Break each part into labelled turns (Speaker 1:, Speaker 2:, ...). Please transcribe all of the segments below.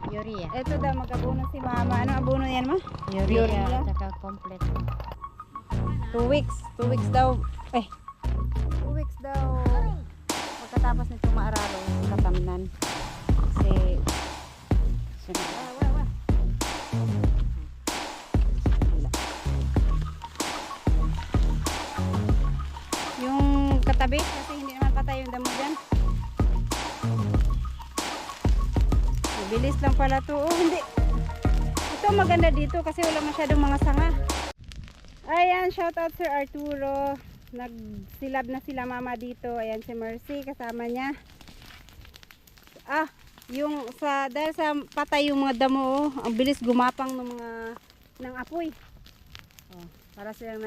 Speaker 1: Urea.
Speaker 2: Ito daw mag-abono si mama. Ano abono yan ma?
Speaker 1: Urea. Saka complete.
Speaker 2: 2 weeks. 2 weeks daw. 2 weeks daw. Pagkatapos nitong maararo, katamnan. Kasi, yung katabi, kasi hindi naman patay yung damo dyan. Mabilis lang pala to. Oh, hindi. Ito maganda dito kasi wala masyadong mga sanga. Ayan, shout out Sir Arturo. Nagsilab na sila mama dito. Ayan si Mercy kasama niya. Yung dahil sa patay yung mga damo, ang bilis gumapang ng apoy. Oh, para silang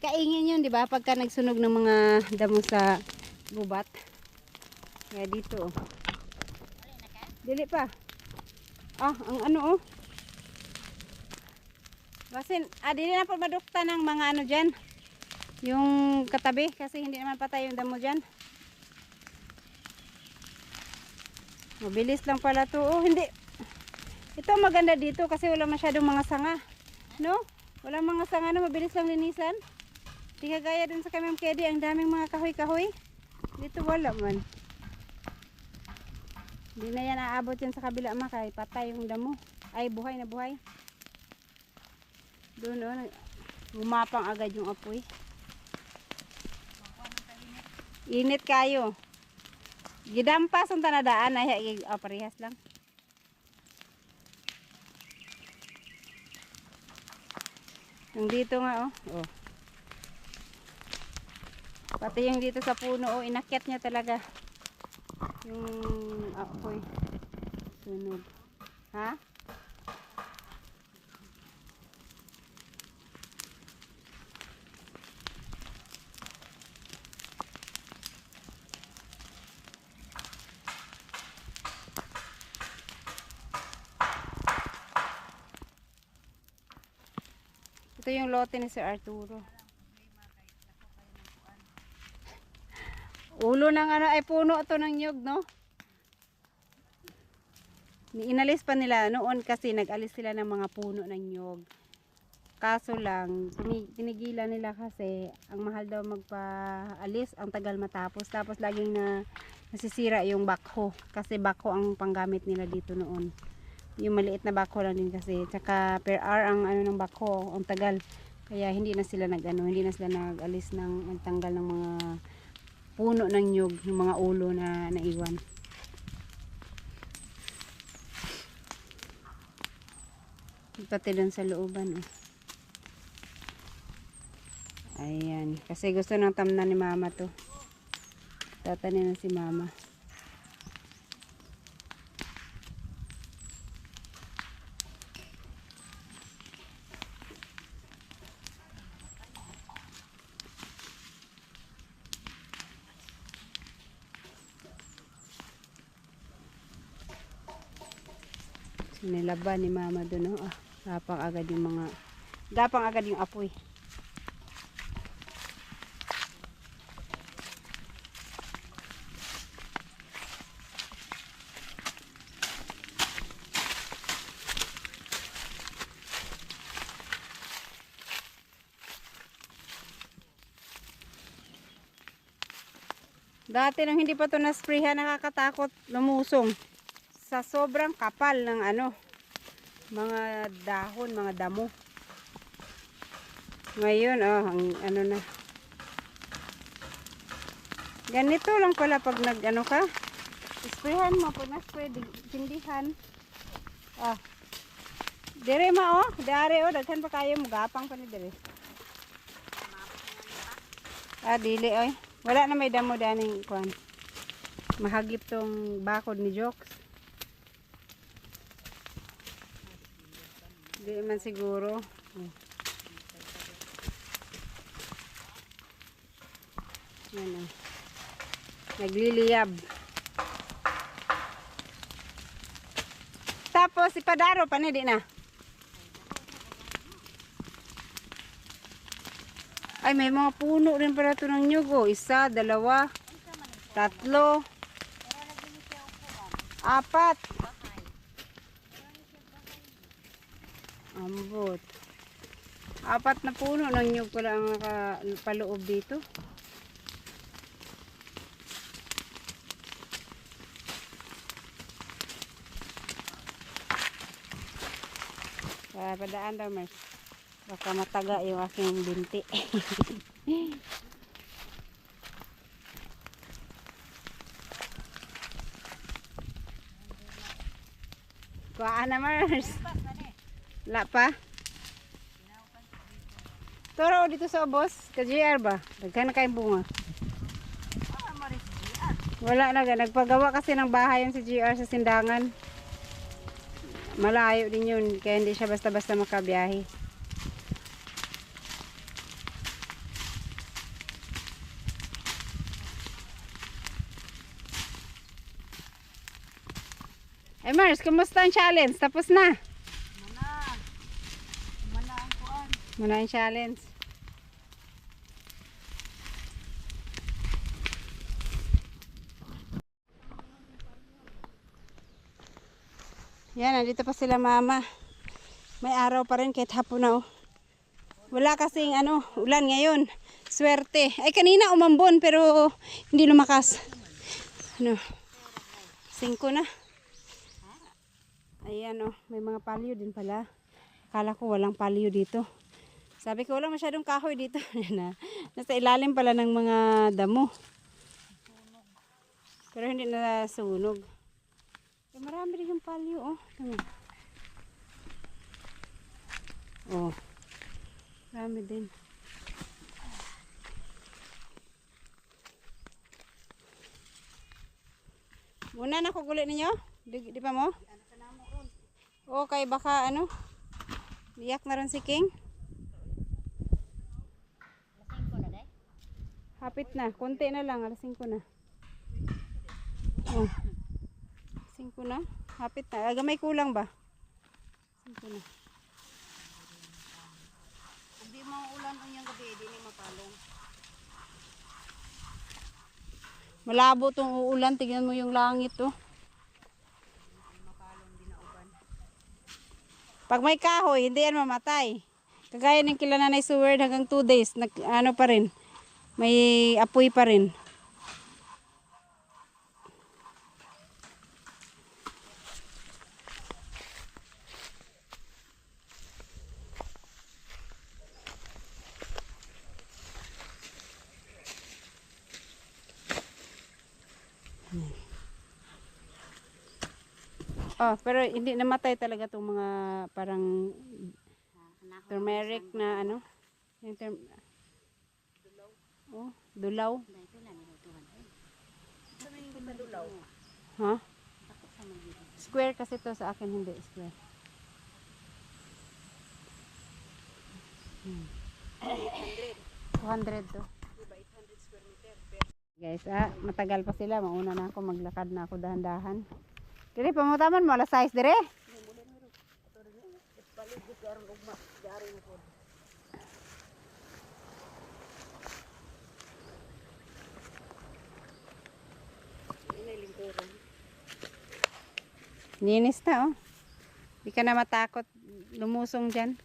Speaker 2: kaingin yun, di ba? Pagka nagsunog ng mga damo sa gubat. Kaya dito. Dili pa. Ang Basin, dili na po madukta ng mga dyan. Yung katabi kasi hindi naman patay yung damo dyan. Mabilis lang pala to. Oh, hindi. Ito maganda dito kasi wala masyadong mga sanga. No? Wala mga sanga na mabilis lang linisan. Di kagaya dun sa Kamyam Kedi, ang daming mga kahoy-kahoy. Dito wala man. Hindi na yan aabot yan sa kabila makay. Patay yung damo. Ay, buhay na buhay. Doon gumapang agad yung apoy. Init kayo. Gidampas ang tanadaan ay parehas lang. Yung dito nga Pati yung dito sa puno inakyat niya talaga. Yung apoy. Sunog. Ha? Ito yung lote ni Sir Arturo. Ulo ng ay puno to ng nyug, no? Inalis pa nila noon kasi nag-alis sila ng mga puno ng nyug. Kaso lang, tinigilan nila kasi ang mahal daw magpaalis, ang tagal matapos. Tapos laging nasisira yung backhoe. Kasi backhoe ang panggamit nila dito noon. Yung maliit na backhoe lang din kasi. Tsaka per hour ang ng backhoe, ang tagal. Kaya hindi na sila hindi na sila nag-alis ng nagtanggal ng mga puno ng nyug, yung mga ulo na naiwan. Pati dun sa looban Ayan, kasi gusto ng tamnan ni mama to. Tatanin na si mama. Sinilaban ni mama doon gapang agad yung apoy. Dati nang hindi pa to na-sprayhan, nakakatakot lumusong sa sobrang kapal ng mga dahon, mga damo. Ngayon na. Ganito lang pala pag sprayhan mo pag na-spray tindihan. Dire dare daghan pa kayo mugapang pa ni dire. Dili wala na may damo daning kuan. Mahagip tong bakod ni Jokes. Di man siguro. Yan nagliliyab. Tapos ipadaro pa ni di na. Ay, may mga puno rin pala ito ng nyug. 1, 2, 3, 4. Ambot. 4 na puno ng nyug pala ang nakapaloob dito. Padaan daw, Mars. Baka mataga yung aking binti. Kuhaan na, Mars. Wala pa. Turo dito sa boss. Ka-GR ba? Daghan na kayong bunga. Wala na. Nagpagawa kasi ng bahay yung si GR sa Sindangan. Malayo din yun. Kaya hindi siya basta-basta makabiyahe. Eh Mars, kumusta ang challenge? Tapos na. Muna ang challenge. Yan, nandito pa sila mama. May araw pa rin kahit hapon na oh. Wala kasing ulan ngayon. Swerte. Ay kanina umambon pero hindi lumakas. 5 na. Ayan oh, may mga palyo din pala. Akala ko walang palyo dito. Sabi ko walang masyadong kahoy dito. Nasa ilalim pala ng mga damo. Pero hindi na sunog. Eh, marami rin yung palyo oh. Tama. Oh. Marami din. Muna na kugulit ninyo? Di pa mo? Okay, baka biyak na rin si King. Hapit na, konti na lang, 5 na. Oh. 5 na, hapit na. Gamay kulang ba? 5 na. Hindi maulan ang yung gabi, hindi na mapalong. Malabo tong uulan, tignan mo yung langit oh. Pag may kahoy, hindi yan mamatay. Kagaya ng kila Nanay Seward hanggang 2 days, pa rin. May apoy pa rin. Oh, pero hindi namatay talaga itong mga parang turmeric na yung oh, dulaw. Ha? Square kasi to sa akin, hindi square. 200 to. Guys, matagal pa sila. Mauna na ako, maglakad na ako dahan-dahan. Dire pamutaman mo alas 6 dire. Linis na oh. Di ka na matakot lumusong diyan.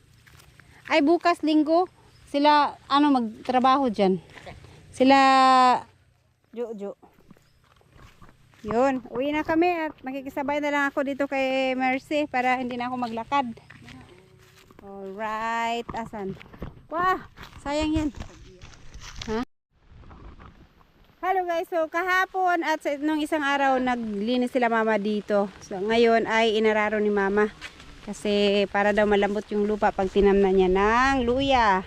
Speaker 2: Ay bukas linggo sila magtrabaho diyan. Sila Jojo. Yun, uwi na kami at makikisabay na lang ako dito kay Mercy para hindi na ako maglakad. Alright, asan? Wah, sayang yan. Ha? Hello guys, so kahapon at nung isang araw naglinis sila mama dito. So ngayon ay inararo ni mama. Kasi para daw malambot yung lupa pag tinamnan niya ng luya.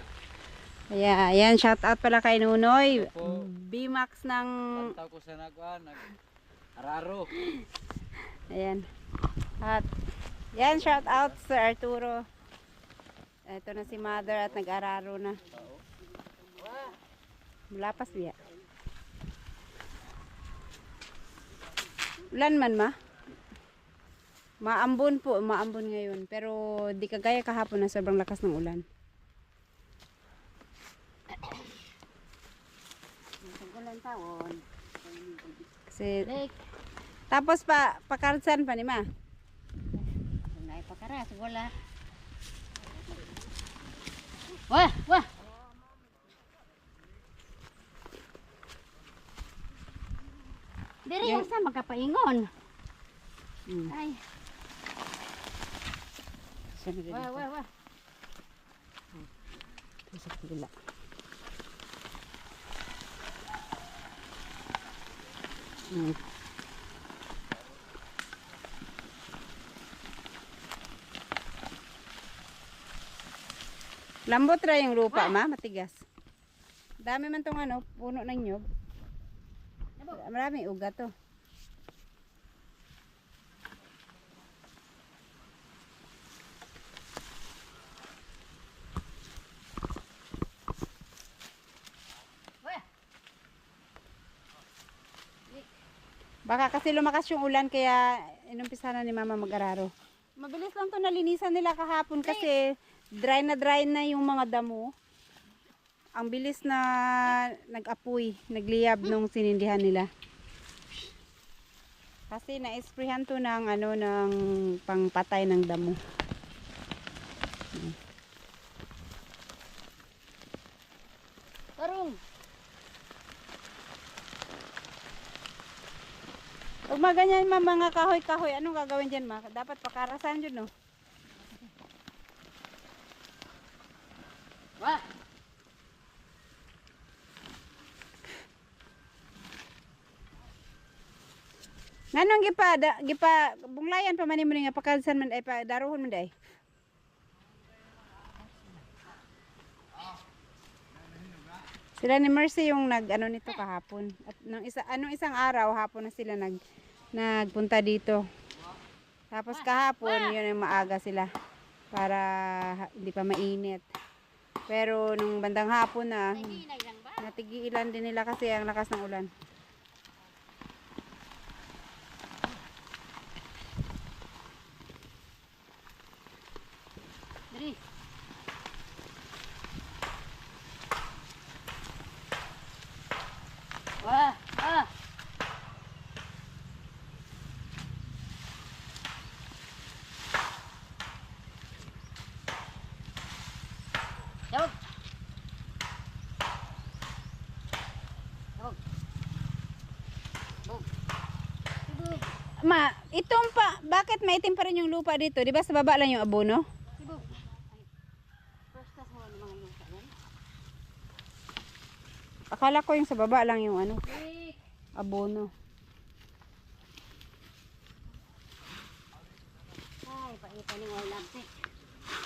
Speaker 2: Kaya ayan, shout out pala kay Nunoy. B-Max ng...
Speaker 3: Tawag ko sa Araro.
Speaker 2: Ayan. At yan, shout out Sir Arturo. Ito na si Mother at nag-araro na. Malapas biya. Ulan man ma? Maambon po, maambon ngayon. Pero di kagaya kahapon na sobrang lakas ng ulan. Ulan tawon. Kasi tapos pakarsan pa ni ma.
Speaker 1: Nay pakaras wala. Wah, wah. Diri
Speaker 2: Yung-
Speaker 1: yung sa magkapaingon.
Speaker 2: Hmm.
Speaker 1: Ay,
Speaker 2: Siya na
Speaker 1: wah,
Speaker 2: dito.
Speaker 1: wah, wah.
Speaker 2: Sa kabila. Hmm. Lambot ra yung lupa, ma, matigas. Dami man tong ano, puno ng nyog. Maraming ugat to.
Speaker 1: Wah.
Speaker 2: Baka kasi lumakas yung ulan kaya inumpisa na ni mama mag-araro. Mabilis lang to nalinisan nila kahapon kasi dry na yung mga damo. Ang bilis na nag-apoy, nagliyab nung sinindihan nila. Kasi na-sprayhan to ng ano ng pangpatay ng damo.
Speaker 1: Tarong.
Speaker 2: Pag maganyan mga kahoy-kahoy, anong gagawin dyan ma? Dapat pakarasan dyan no?
Speaker 1: Wah.
Speaker 2: Nganong gipa bunglayan pa man mo nga pakalsan man ay pa daruhon man day. Sila ni Mercy yung nag ano nito kahapon. At anong isang araw hapon na sila nagpunta dito. Tapos kahapon yun ang maaga sila para hindi pa mainit. Pero nung bandang hapon na
Speaker 1: Naginay lang ba?
Speaker 2: natigilan din nila kasi ang lakas ng ulan.
Speaker 1: Diri. Wah, ah. Tawag. Tawag. Tawag. Sibog.
Speaker 2: Ma, itong bakit maitim pa rin yung lupa dito? Di ba sa baba lang yung abono?
Speaker 1: Sibog. Ay. First class mo ng mga lupa yan.
Speaker 2: Akala ko yung sa baba lang yung ano,
Speaker 1: Dik.
Speaker 2: abono.
Speaker 1: Ay, paita ni wala lampi.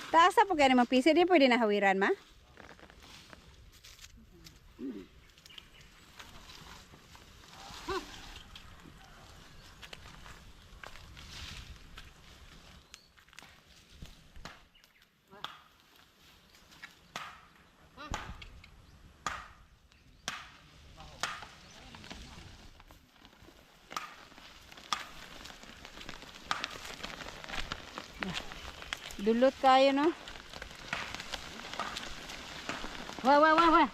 Speaker 2: Taas na po kaya naman pisi, di pwede nahawiran ma? Dulot kayo no?
Speaker 1: Wah, wah, wah, wah.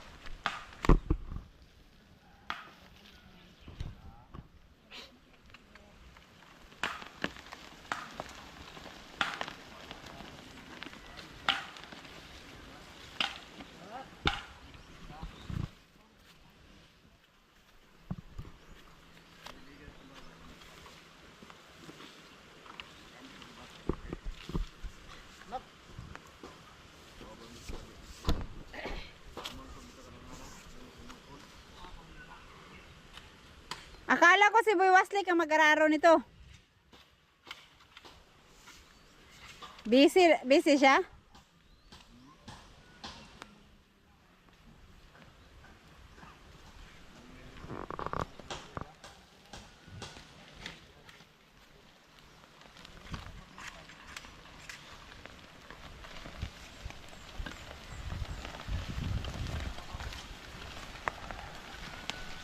Speaker 2: Akala ko si Boy Wesley ang mag-araro nito. Busy siya?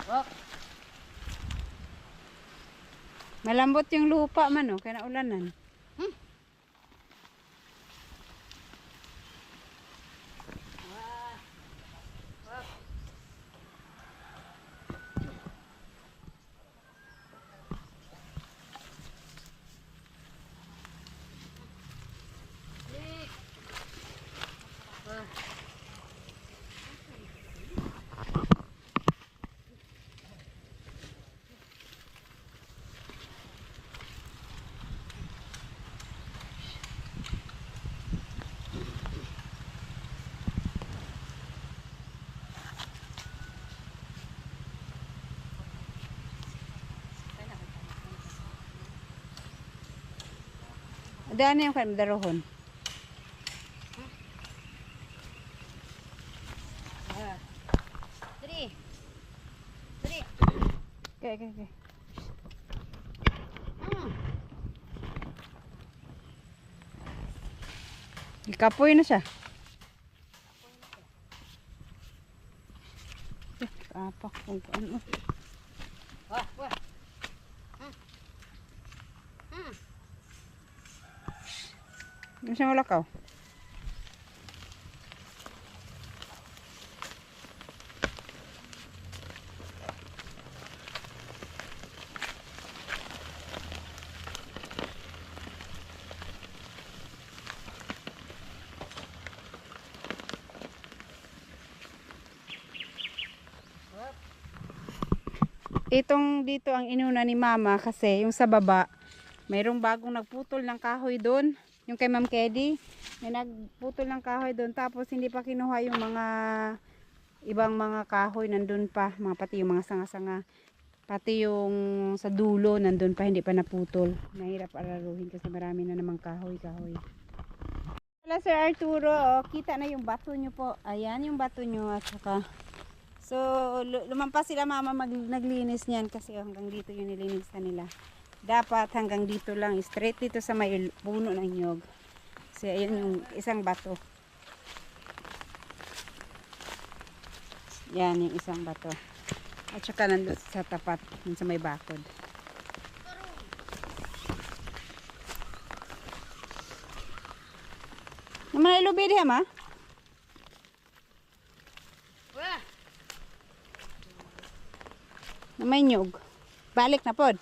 Speaker 1: Wah.
Speaker 2: Malambot yung lupa man oh, kaya naulanan. Daan yung kan darohon.
Speaker 1: Dali. Dali.
Speaker 2: Okay. Ikapoy na siya. Apak kung ano.
Speaker 1: Wah, wah.
Speaker 2: Ano siyang ulakaw? Itong dito ang inuna ni mama kasi yung sa baba mayroong bagong nagputol ng kahoy doon, yung kay Ma'am Kedy may nagputol ng kahoy doon, tapos hindi pa kinuha yung mga ibang mga kahoy, nandun pa pati yung mga sanga-sanga, pati yung sa dulo nandun pa, hindi pa naputol. Mahirap araruhin kasi marami na namang kahoy. Wala Sir Arturo, oh, kita na yung bato nyo po, ayan yung bato nyo, at saka so, lumampas sila mama naglinis niyan kasi hanggang dito yung nilinisan nila. Dapat hanggang dito lang, straight dito sa may puno ng nyog. Kasi ayun yung isang bato. Yan yung isang bato. At saka nandun sa tapat, yun sa may bakod. Naman ay lubi diha ma?
Speaker 1: Wah.
Speaker 2: Na may nyog. Balik na pod.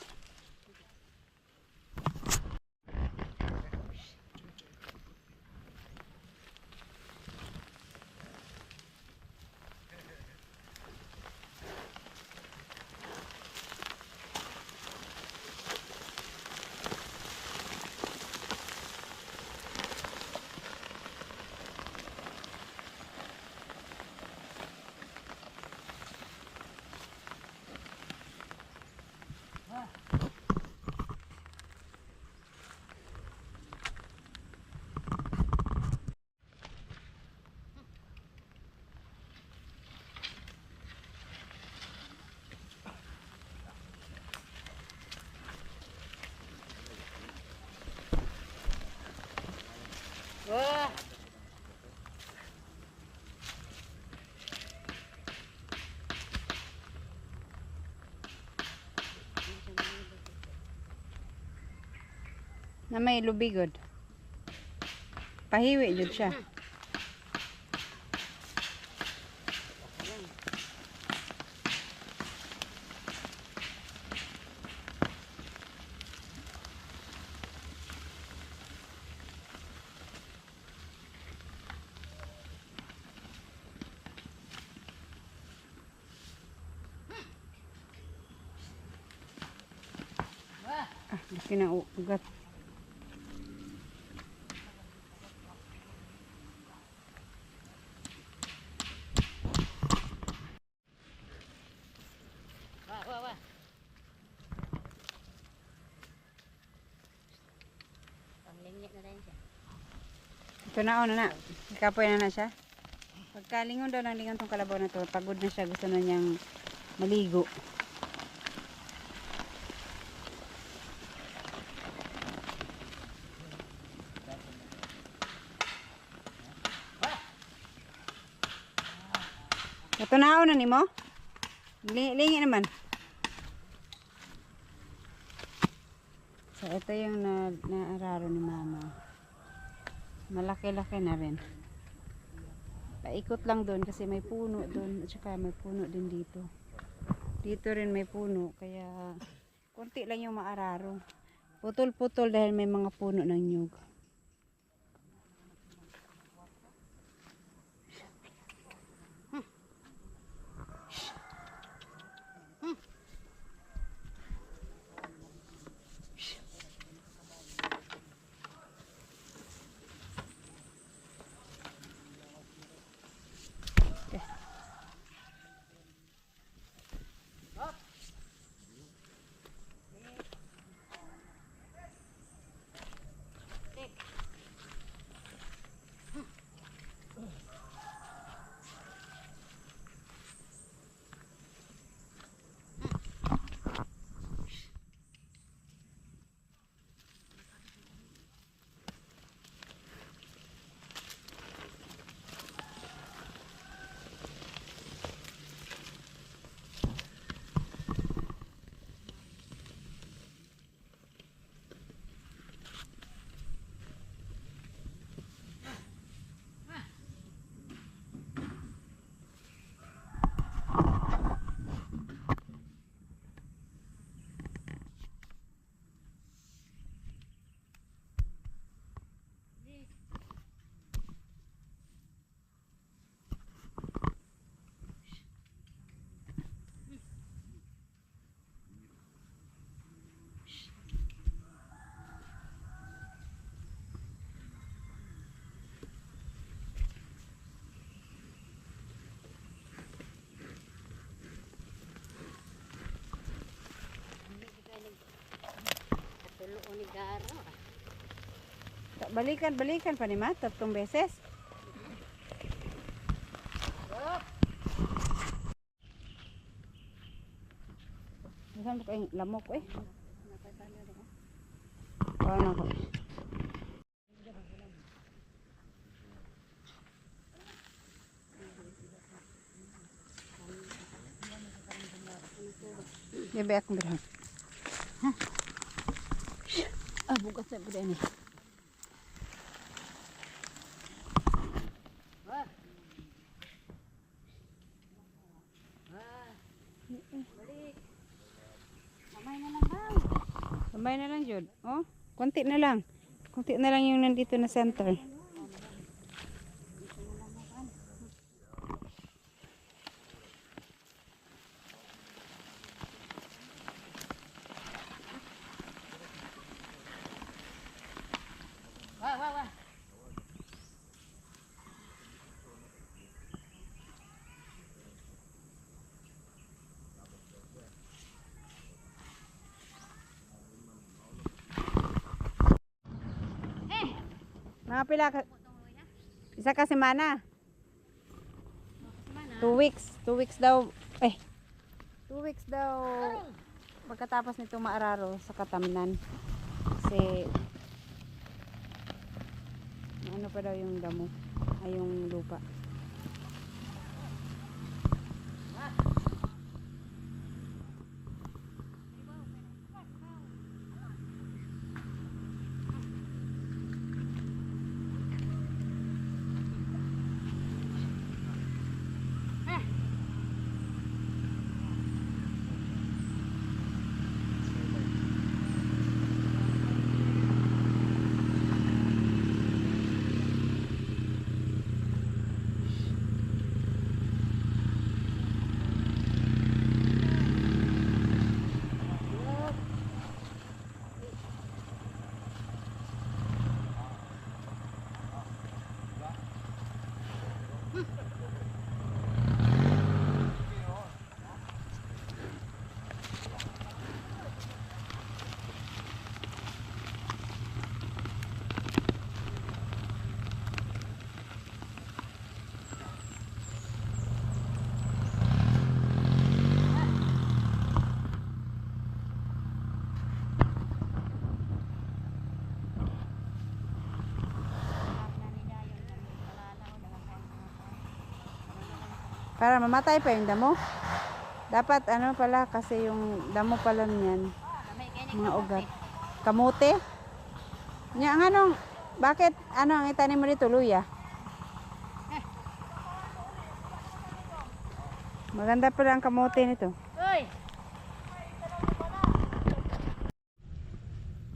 Speaker 1: Wah.
Speaker 2: Na may lubi good. Pahiwi jud siya. Laki ng ugat.
Speaker 1: Wah. Panglingit na rin siya.
Speaker 2: Ito na na. Ikapoy na siya. Pagkalingon daw ng lingon tong kalabaw na to, pagod na siya, gusto na niyang maligo. Ito na ni mo? Lingi naman. So ito yung naararo ni mama. Malaki-laki na rin. Paikot lang doon kasi may puno doon at saka may puno din dito. Dito rin may puno kaya konti lang yung maararo. Putol-putol dahil may mga puno ng nyug.
Speaker 1: luon ni Garo.
Speaker 2: Balikan pa ni Ma, 3 beses. Saan ko yung lamok eh? Paano ko? Bebe akong berang. Bukas sa bude ni. Kamay na lang Jud. Oh, konti na lang. Konti na lang yung nandito na center. Mga pila ka, isa ka semana. 2 weeks. 2 weeks daw. 2 weeks daw pagkatapos nito maararo sa Katamnan. Kasi ano pa daw yung damo ay yung lupa. Para mamatay pa yung damo. Dapat ano pala kasi yung damo pala niyan. Mga ugat. Kamote. Nya anong bakit ano ang itanim mo dito luya? Maganda pala ang kamote nito.
Speaker 1: Uy!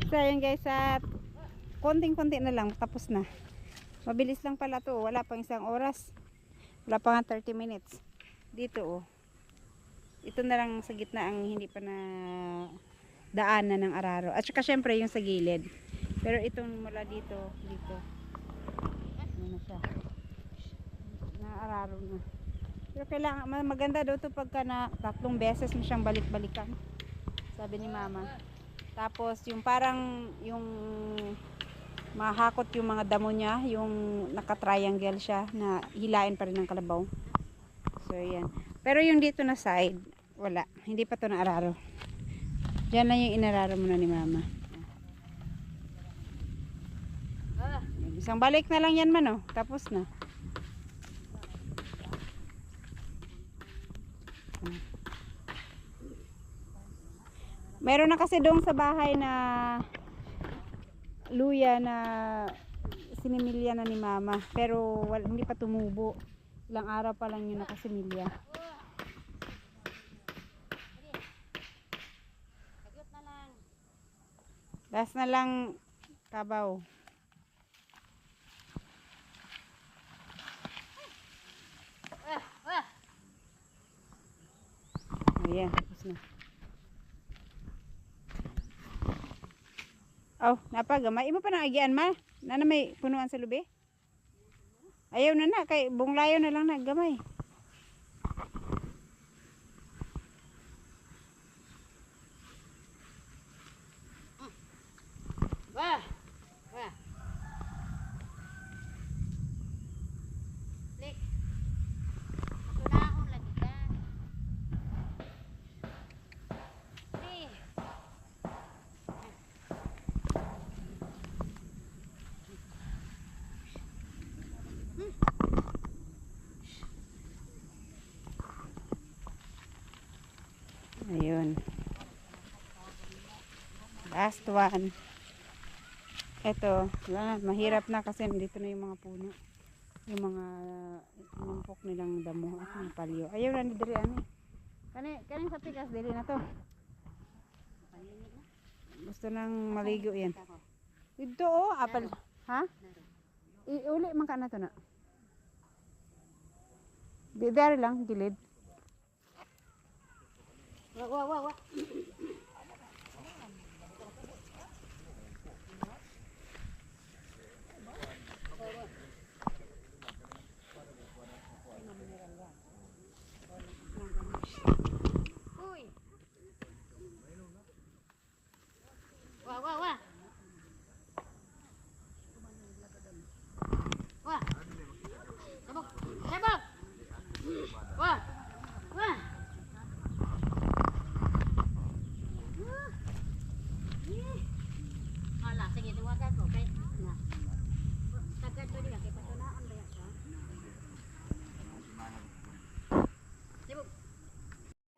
Speaker 2: So yun guys at konting-konti na lang tapos na. Mabilis lang pala to. Wala pang 1 oras. Wala pa nga 30 minutes. Dito oh. Ito na lang sa gitna ang hindi pa na daanan ng araro. At saka syempre yung sa gilid. Pero itong mula dito. Ano na siya. Na araro na. Pero kailangan maganda daw to pagka na 3 beses mo siyang balik-balikan. Sabi ni Mama. Tapos yung parang yung mahakot yung mga damo niya, yung naka-triangle siya na hilain pa rin ng kalabaw. So yan. Pero yung dito na side, wala. Hindi pa to na araro. Diyan lang yung inararo muna ni Mama. Isang balik na lang yan man oh. Tapos na. Meron na kasi doon sa bahay na luya na sinimilya na ni Mama. Pero hindi pa tumubo. Ilang araw pa lang yun nakasimilya. Last na lang kabaw. Ayan, tapos na. Oh, napagamay. Imo pa nang agian ma. Nana may punuan sa lubi? Ayaw na kay bunglayo na lang naggamay.
Speaker 1: Wah. Wah. Lik. Matulahon lagi ka. Nih.
Speaker 2: Ayun. Last one. Ito, wala na, mahirap na kasi dito na yung mga puno. Yung mga inumpok nilang damo at mga palyo. Ayaw na ni diri ani. Kani sa pikas dili na to. Gusto nang maligo yan. Dito oh, apal. Ha? Iuli man ka na to na. Di dari lang gilid.
Speaker 1: Wah, wah, wah, wah. Uy. Wah, wah, wah. Wah. Sabok. Sabok. Wah. Wah. Ala, sige tuwa ka ko kay na. Tagad to diha kay patunaan ba ka? Sabok.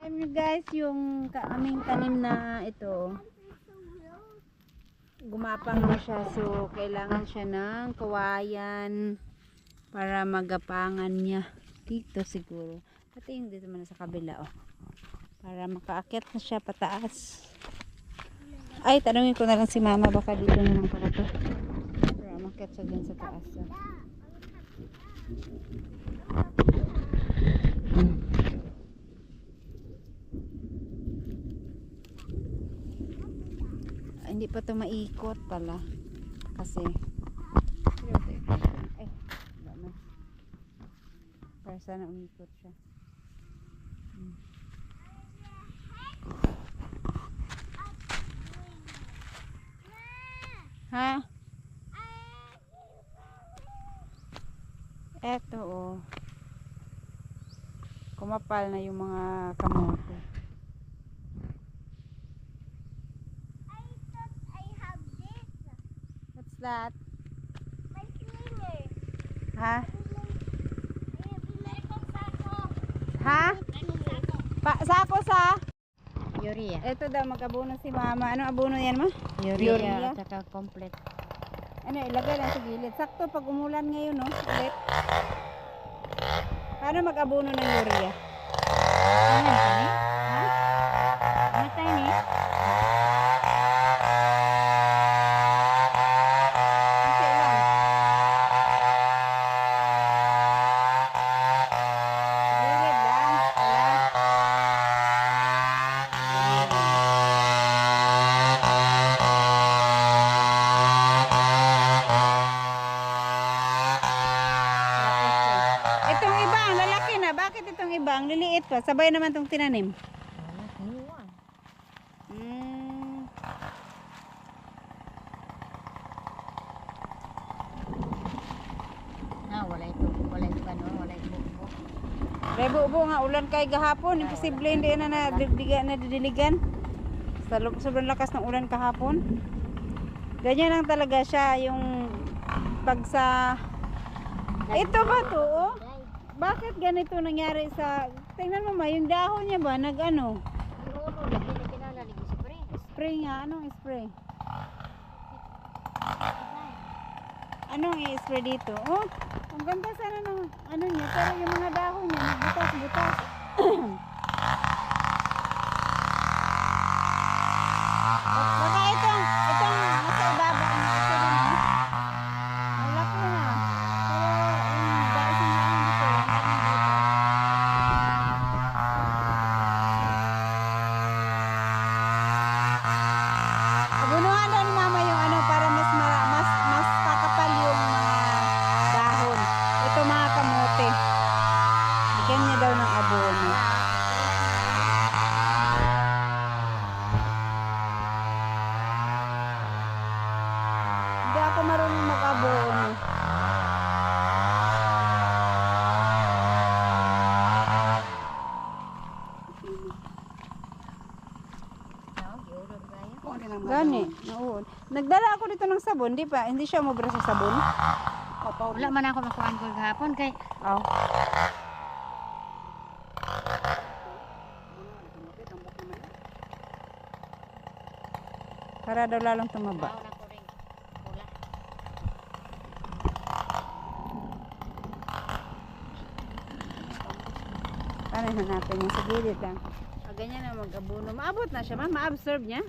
Speaker 2: Ayun guys, yung aming tanim na ito. Gumapang na siya, so kailangan siya ng kawayan para magapangan niya dito siguro, pati yung dito man sa kabila oh, para makaakyat na siya pataas. Ay, tanungin ko na lang si mama, baka dito na lang pala to para makaakyat siya dyan sa taas oh. Hindi pa to maikot pala kasi ay wala na, para sana umikot siya. Ha? Eto oh, kumapal na yung mga kamote. What's that?
Speaker 1: My cleaner.
Speaker 2: Ha? Ha? Sako sa?
Speaker 1: Urea.
Speaker 2: Ito daw mag-abono si mama. Anong abono yan ma?
Speaker 1: Urea at saka complete.
Speaker 2: Ano, ilagay lang sa gilid. Sakto pag umulan ngayon, no? Ulit. Paano mag-abono ng urea?
Speaker 1: Ano ni?
Speaker 2: Ha?
Speaker 1: Matay ni?
Speaker 2: Kasi lang. Gilid lang. Wala. Itong iba, ang lalaki na. Bakit itong iba? Ang liliit pa. Sabay naman itong tinanim. Mm.
Speaker 1: Wala ito ano, wala ito buko.
Speaker 2: Rebo nga ulan kay gahapon, imposible hindi na didiligan. Sobrang lakas ng ulan kahapon. Ganyan lang talaga siya yung pag sa ito ba to? Oh? Bakit ganito nangyari sa tingnan mo ma, yung dahon niya ba nag-ano?
Speaker 1: Ulo lagi na kinalalig spray.
Speaker 2: Spray nga, anong spray? Anong i-spray dito? Oh, ang ganda sana ng ano niya, pero yung mga dahon niya nagbutas-butas. Baka itong nasa ibaba na ito rin eh. Malaki na. Pero yung dahon dito, abunuhan daw ni mama yung ano para mas kakapal yung mga dahon. Ito mga kamote. Bigyan niya daw ng abono. Nagdala ako dito ng sabon, di pa? Hindi siya umubra sa sabon.
Speaker 1: Wala man ako makuhaan ko gahapon kay
Speaker 2: Oh. Para daw lalong tumaba.
Speaker 1: baon ako ring pula.
Speaker 2: Paano hanapin niya? Sa gilid lang. Ganyan na mag-abuno. Maabot na siya, ma? Ma-absorb niya?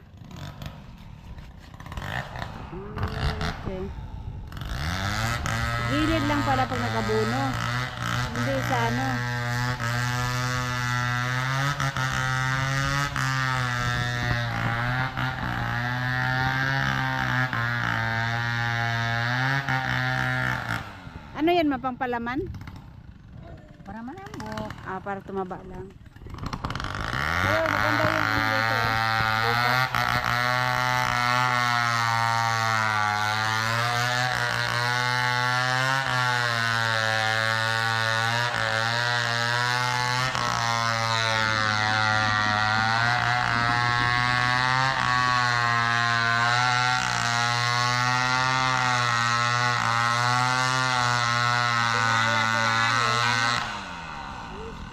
Speaker 2: Okay. Gilid lang pala pag nag-abuno. Hindi sa ano. Ano yan, mapangpalaman?
Speaker 1: Para manambok.
Speaker 2: Ah, para tumaba lang. Pero maganda yung ano dito. Bukas.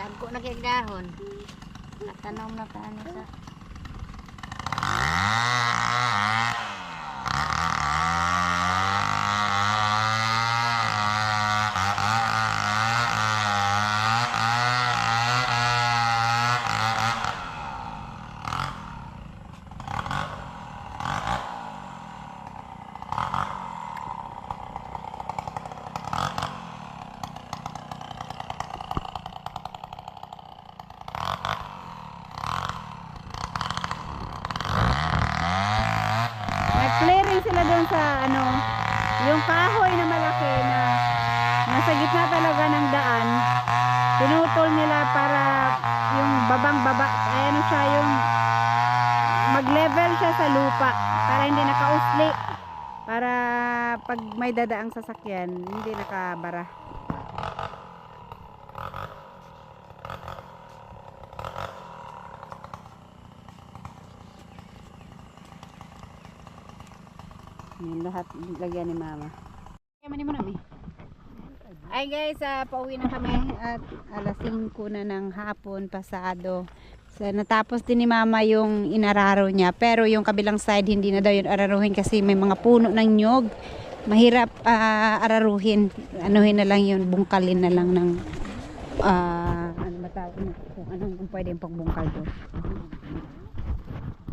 Speaker 1: Dagko na kay dahon. Natanom na paano sa
Speaker 2: Nag-clearing sila doon sa ano, yung kahoy na malaki na nasa gitna talaga ng daan. Pinutol nila para yung babang-baba, ay ano siya, yung mag-level siya sa lupa para hindi nakausli. Para pag may dadaang sasakyan, hindi nakabara. Yung lahat lagyan ni mama. Yaman mo namin. Ay guys, pauwi na kami at alas 5 na ng hapon pasado. So, natapos din ni mama yung inararo niya. Pero yung kabilang side hindi na daw yun araruhin kasi may mga puno ng nyog. Mahirap araruhin. Anuhin na lang yun, bungkalin na lang ng ano ba tawag, kung anong pwedeng pagbungkal doon.